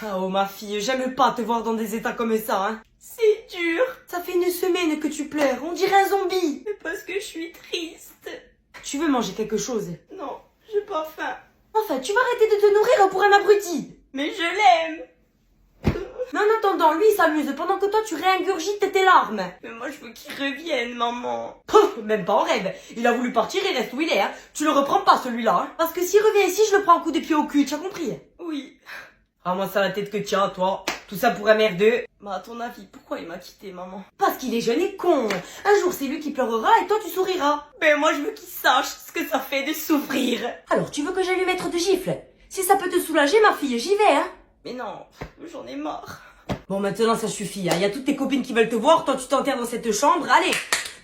Ah, oh ma fille, j'aime pas te voir dans des états comme ça, hein. C'est dur. Ça fait une semaine que tu pleures, on dirait un zombie. Mais parce que je suis triste. Tu veux manger quelque chose? Non, j'ai pas faim. Enfin, tu vas arrêter de te nourrir pour un abruti. Mais je l'aime. Mais en attendant, lui il s'amuse pendant que toi tu réingurgites tes larmes. Mais moi je veux qu'il revienne, maman. Même pas en rêve. Il a voulu partir, il reste où il est, hein. Tu le reprends pas celui-là, hein. Parce que s'il revient ici, je le prends un coup de pied au cul, tu as compris? Oui. Ah, moi ça la tête que tiens, toi. Tout ça pour un merdeux. Bah à ton avis, pourquoi il m'a quitté, maman? Parce qu'il est jeune et con. Un jour c'est lui qui pleurera et toi tu souriras. Ben moi je veux qu'il sache ce que ça fait de souffrir. Alors tu veux que j'aille lui mettre de gifles? Si ça peut te soulager, ma fille, j'y vais, hein. Mais non, j'en ai marre. Bon, maintenant ça suffit, hein. Il y a toutes tes copines qui veulent te voir, toi tu t'enterres dans cette chambre, allez.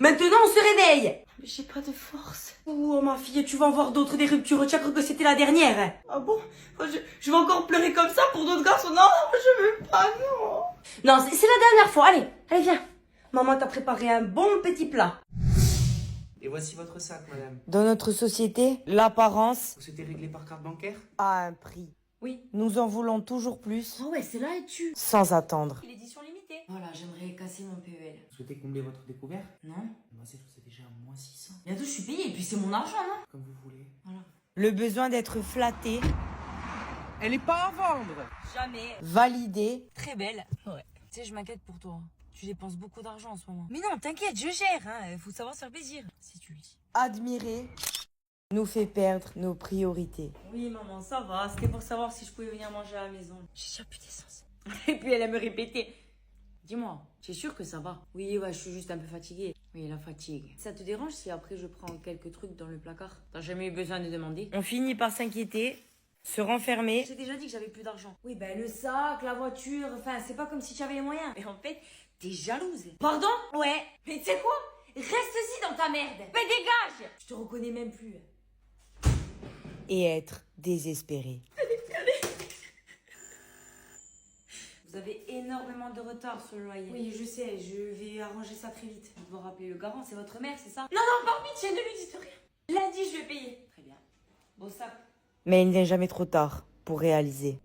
Maintenant on se réveille. Mais j'ai pas de force. Oh ma fille, tu vas en voir d'autres des ruptures, tu as cru que c'était la dernière? Ah bon? Je vais encore pleurer comme ça pour d'autres garçons? Non, je veux pas, non. Non, c'est la dernière fois, allez, allez viens. Maman t'a préparé un bon petit plat. Et voici votre sac, madame. Dans notre société, l'apparence Vous souhaitez régler par carte bancaire? a un prix. Oui. Nous en voulons toujours plus. Ah ouais, c'est là et tu. Sans attendre. L'édition limitée. Voilà, j'aimerais casser mon PEL. Vous souhaitez combler votre découvert? Non. Moi, c'est tout, c'est déjà à moins 600. Bientôt je suis payée et puis c'est mon argent, non? Comme vous voulez. Voilà. Le besoin d'être flatté, Elle est pas à vendre. Jamais. validé. Très belle. Ouais. Tu sais, je m'inquiète pour toi. Tu dépenses beaucoup d'argent en ce moment. Mais non, t'inquiète, je gère, hein. Faut savoir se faire plaisir. Si tu le dis. Admirer nous fait perdre nos priorités. Oui, maman, ça va. C'était pour savoir si je pouvais venir manger à la maison. J'ai déjà plus d'essence. Et puis elle me répéter. Dis-moi, tu es sûre que ça va? Oui, ouais, je suis juste un peu fatiguée. Oui, la fatigue. Ça te dérange si après je prends quelques trucs dans le placard? T'as jamais eu besoin de demander? On finit par s'inquiéter, se renfermer. J'ai déjà dit que j'avais plus d'argent. Oui, ben le sac, la voiture, enfin, c'est pas comme si tu avais les moyens. Mais en fait, t'es jalouse. Pardon? Ouais. Mais tu sais quoi? Reste-y dans ta merde. Mais dégage! Je te reconnais même plus. Et être désespéré. Vous avez énormément de retard sur le loyer. Oui, je sais, je vais arranger ça très vite. Vous devez rappeler le garant, c'est votre mère, c'est ça? Non, non, par pitié, ne lui dites rien. Lundi, je vais payer. Très bien. Beau sac. Mais il n'est jamais trop tard pour réaliser.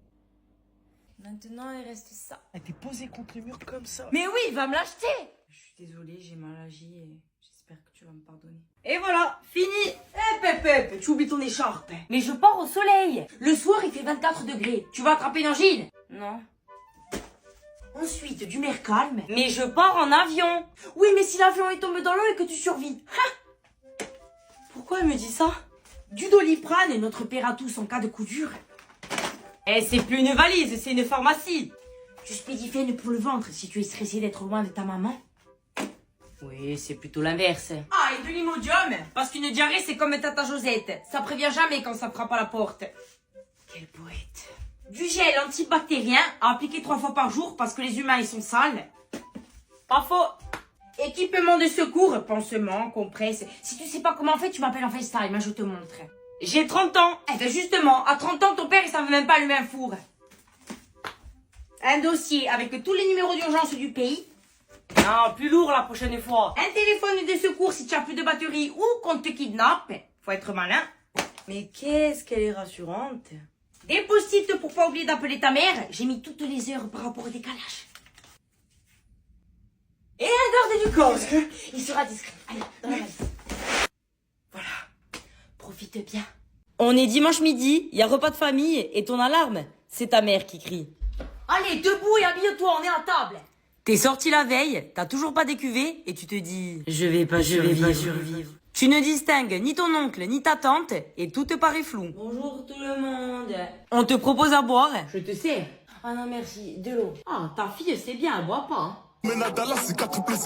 Maintenant, il reste ça. Elle t'est posée contre le mur comme ça. Mais oui, il va me l'acheter. Je suis désolée, j'ai mal agi et j'espère que tu vas me pardonner. Et voilà, fini. Pep, tu oublies ton écharpe. Mais je pars au soleil. Le soir, il fait 24 degrés. Tu vas attraper une angine? Non. Ensuite, du mer calme. Mais je pars en avion. Oui, mais si l'avion il tombe dans l'eau et que tu survis. Hein? Pourquoi elle me dit ça? Du Doliprane, notre père à tous en cas de coup dur. Eh, c'est plus une valise, c'est une pharmacie. Du Spédifène pour le ventre si tu es stressé d'être loin de ta maman. Oui, c'est plutôt l'inverse. Ah, et de l'Imodium, parce qu'une diarrhée, c'est comme Tata Josette. Ça prévient jamais quand ça frappe à la porte. Quel poète. Du gel antibactérien à appliquer 3 fois par jour parce que les humains, ils sont sales. Pas faux. Équipement de secours, pansement, compresse. Si tu sais pas comment on fait, tu m'appelles en FaceTime, hein, je te montre. J'ai 30 ans. Eh ben justement, à 30 ans, ton père, il savait même pas allumer un four. Un dossier avec tous les numéros d'urgence du pays. Non, plus lourd la prochaine fois. Un téléphone de secours si tu as plus de batterie ou qu'on te kidnappe. Faut être malin. Mais qu'est-ce qu'elle est rassurante. Des post-it pour pas oublier d'appeler ta mère. J'ai mis toutes les heures par rapport au décalage. Et un garde du corps. Il sera discret. Allez, dans la valise. Voilà. Profite bien. On est dimanche midi, il y a repas de famille et ton alarme, c'est ta mère qui crie. Allez, debout et habille-toi, on est à table. T'es sorti la veille, t'as toujours pas décuvé et tu te dis je vais pas survivre. Tu ne distingues ni ton oncle ni ta tante et tout te paraît flou. Bonjour tout le monde. On te propose à boire. Je te sers. Ah non merci, de l'eau. Ah, ta fille c'est bien, elle boit pas. Hein.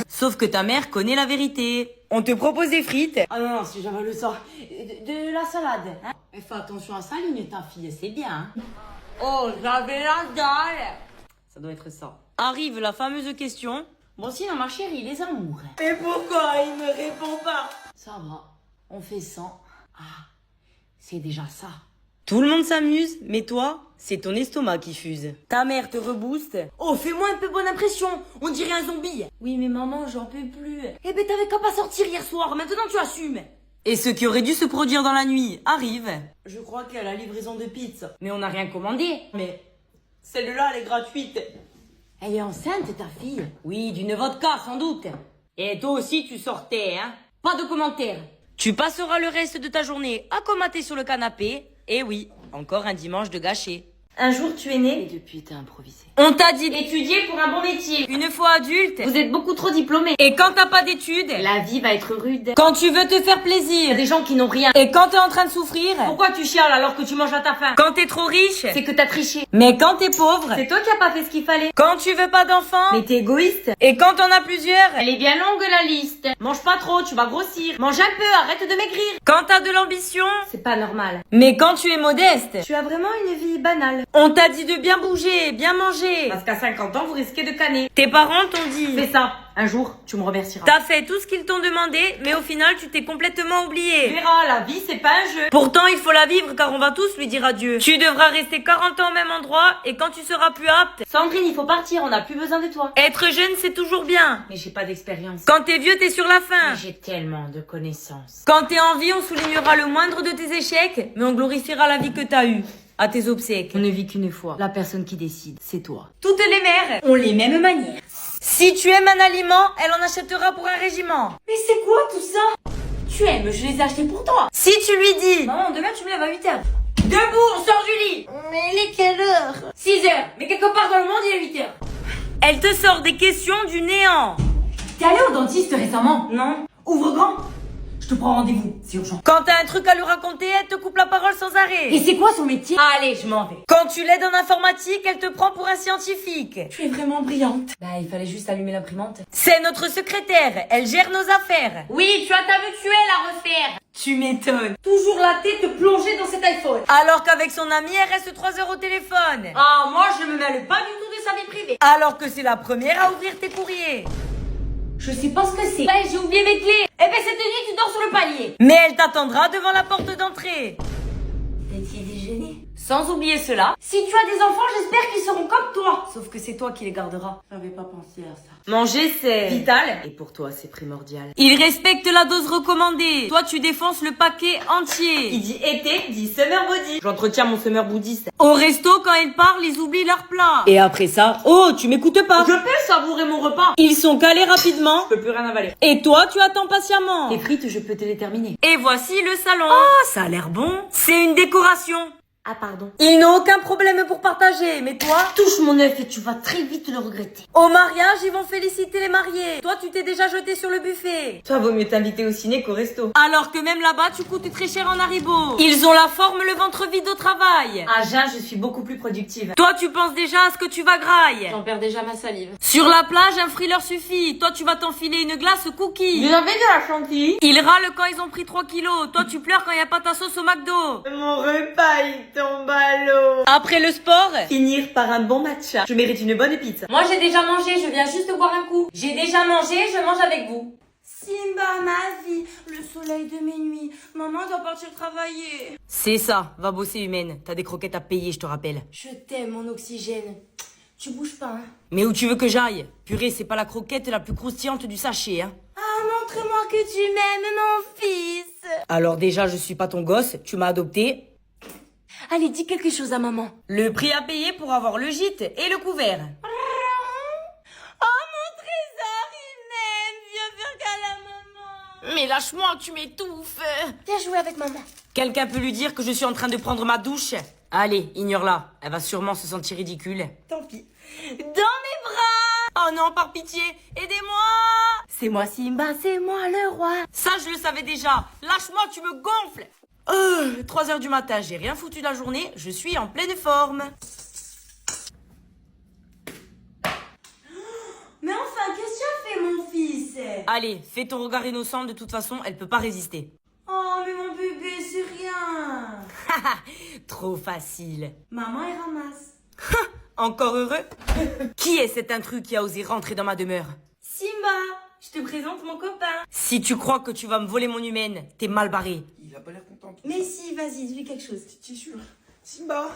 Sauf que ta mère connaît la vérité. On te propose des frites. Ah non, non, si j'avale ça. De la salade. Hein. Mais fais attention à sa ligne, ta fille, c'est bien. Hein. Oh, j'avais la dalle. Ça doit être ça. Arrive la fameuse question. Bon sinon ma chérie, les amours. Mais pourquoi il me répond pas? Ça va, on fait 100. Ah, c'est déjà ça. Tout le monde s'amuse, mais toi, c'est ton estomac qui fuse. Ta mère te rebooste. Oh, fais-moi un peu bonne impression. On dirait un zombie. Oui, mais maman, j'en peux plus. Eh ben, t'avais qu'à pas sortir hier soir. Maintenant, tu assumes. Et ce qui aurait dû se produire dans la nuit arrive. Je crois qu'il y a la livraison de pizza. Mais on n'a rien commandé. Mais Celle-là, elle est gratuite. Elle est enceinte, ta fille? Oui, d'une vodka, sans doute. Et toi aussi, tu sortais, hein? Pas de commentaires. Tu passeras le reste de ta journée à comater sur le canapé. Et oui, encore un dimanche de gâché. Un jour, tu es né. Et depuis, t'as improvisé. On t'a dit d'étudier pour un bon métier. Une fois adulte. Vous êtes beaucoup trop diplômés. Et quand t'as pas d'études. La vie va être rude. Quand tu veux te faire Il y a plaisir. des gens qui n'ont rien. Et quand t'es en train de souffrir. Pourquoi tu chiales alors que tu manges à ta faim? Quand t'es trop riche. C'est que t'as triché. Mais quand t'es pauvre. C'est toi qui as pas fait ce qu'il fallait. Quand tu veux pas d'enfants. Mais t'es égoïste. Et quand t'en as plusieurs. Elle est bien longue la liste. Mange pas trop, tu vas grossir. Mange un peu, arrête de maigrir. Quand t'as de l'ambition. C'est pas normal. Mais quand tu es modeste. Tu as vraiment une vie banale. On t'a dit de bien bouger, bien manger. Parce qu'à 50 ans, vous risquez de canner. Tes parents t'ont dit. Fais ça. Un jour, tu me remercieras. T'as fait tout ce qu'ils t'ont demandé, mais au final, tu t'es complètement Tu oublié. verras, la vie, c'est pas un jeu. Pourtant, il faut la vivre car on va tous lui dire adieu. Tu devras rester 40 ans au même endroit et quand tu seras plus apte. Sandrine, il faut partir, on n'a plus besoin de toi. Être jeune, c'est toujours bien. Mais j'ai pas d'expérience. Quand t'es vieux, t'es sur la fin. Mais j'ai tellement de connaissances. Quand t'es en vie, on soulignera le moindre de tes échecs, mais on glorifiera la vie que t'as eue. À tes obsèques. On ne vit qu'une fois. La personne qui décide, c'est toi. Toutes les mères ont les mêmes manières. Si tu aimes un aliment, elle en achètera pour un régiment. Mais c'est quoi tout ça? Tu aimes, je les ai achetés pour toi. Si tu lui dis Maman, demain tu me lèves à 8h. debout, on sort du lit. Mais il est quelle heure? 6h, mais quelque part dans le monde, il est 8h. Elle te sort des questions du néant. T'es allé au dentiste récemment? Non. Ouvre grand. Je te prends rendez-vous, c'est urgent. Quand t'as un truc à lui raconter, elle te coupe la parole sans arrêt. Et c'est quoi son métier? Allez, je m'en vais. Quand tu l'aides en informatique, elle te prend pour un scientifique. Tu es vraiment brillante. Bah, il fallait juste allumer l'imprimante. C'est notre secrétaire, elle gère nos affaires. Oui, tu as ta mutuelle à refaire. Tu m'étonnes. Toujours la tête plongée dans cet iPhone. Alors qu'avec son ami, elle reste 3 heures au téléphone. Ah, moi, je me mêle pas du tout de sa vie privée. Alors que c'est la première à ouvrir tes courriers. Je sais pas ce que c'est. J'ai oublié mes clés. Eh ben, cette nuit, tu dors sur le palier. Mais elle t'attendra devant la porte d'entrée. Petit déjeuner. Sans oublier cela. Si tu as des enfants, j'espère qu'ils seront comme toi. Sauf que c'est toi qui les garderas. J'avais pas pensé à ça. Manger, c'est Vital. Et pour toi, c'est primordial. Il respecte la dose recommandée. Toi, tu défonces le paquet entier. Qui dit été, dit summer body. J'entretiens mon summer bouddhiste. Au resto, quand ils parlent, ils oublient leur plat. Et après ça, oh, tu m'écoutes pas. Je peux savourer mon repas. Ils sont calés rapidement. Je peux plus rien avaler. Et toi, tu attends patiemment. Les frites, je peux te les terminer. Et voici le salon. Oh, ça a l'air bon. C'est une décoration. Ah, pardon. Ils n'ont aucun problème pour partager, mais toi, Touche mon œuf et tu vas très vite le regretter. au mariage, ils vont féliciter les mariés. Toi, tu t'es déjà jeté sur le buffet. Toi, vaut mieux t'inviter au ciné qu'au resto. Alors que même là-bas, tu coûtes très cher en haribo. Ils ont la forme, le ventre vide au travail. À jeun, je suis beaucoup plus productive. Toi, tu penses déjà à ce que tu vas grailler. J'en perds déjà ma salive. Sur la plage, un fruit leur suffit. Toi, tu vas t'enfiler une glace cookie. Vous avez de la chantilly? Ils râlent quand ils ont pris 3 kilos. Toi, tu pleures quand il n'y a pas ta sauce au McDo. Mon repas, il tombe à l'eau. Après le sport, Finir par un bon matcha. Je mérite une bonne pizza. moi j'ai déjà mangé, je viens juste boire un coup. J'ai déjà mangé, je mange avec vous. Simba, ma vie, le soleil de mes nuits. Maman doit partir travailler. C'est ça, va bosser humaine. T'as des croquettes à payer, je te rappelle. Je t'aime, mon oxygène. Tu bouges pas, hein? Mais où tu veux que j'aille? Purée, c'est pas la croquette la plus croustillante du sachet, hein. Ah, montre-moi que tu m'aimes, mon fils. Alors déjà, je suis pas ton gosse, tu m'as adopté. Allez, dis quelque chose à maman. Le prix à payer pour avoir le gîte et le couvert. Oh, mon trésor, il m'aime. Viens faire câlin à maman. Mais lâche-moi, tu m'étouffes. Viens jouer avec maman. Quelqu'un peut lui dire que je suis en train de prendre ma douche? Allez, ignore-la. Elle va sûrement se sentir ridicule. Tant pis. Dans mes bras. Oh non, par pitié, aidez-moi! C'est moi Simba, c'est moi le roi. Ça, je le savais déjà. Lâche-moi, tu me gonfles. 3 heures du matin, j'ai rien foutu de la journée, je suis en pleine forme. Mais enfin, qu'est-ce que tu as fait, mon fils? Allez, fais ton regard innocent, de toute façon, elle peut pas résister. Oh, mais mon bébé, c'est rien. Trop facile. Maman, elle ramasse. Encore heureux? Qui est cet intrus qui a osé rentrer dans ma demeure? Simba, je te présente mon copain. Si tu crois que tu vas me voler mon humaine, t'es mal barré. Il a pas l'air content. Mais si, vas-y, dis-lui quelque chose. T'es sûr? Simba.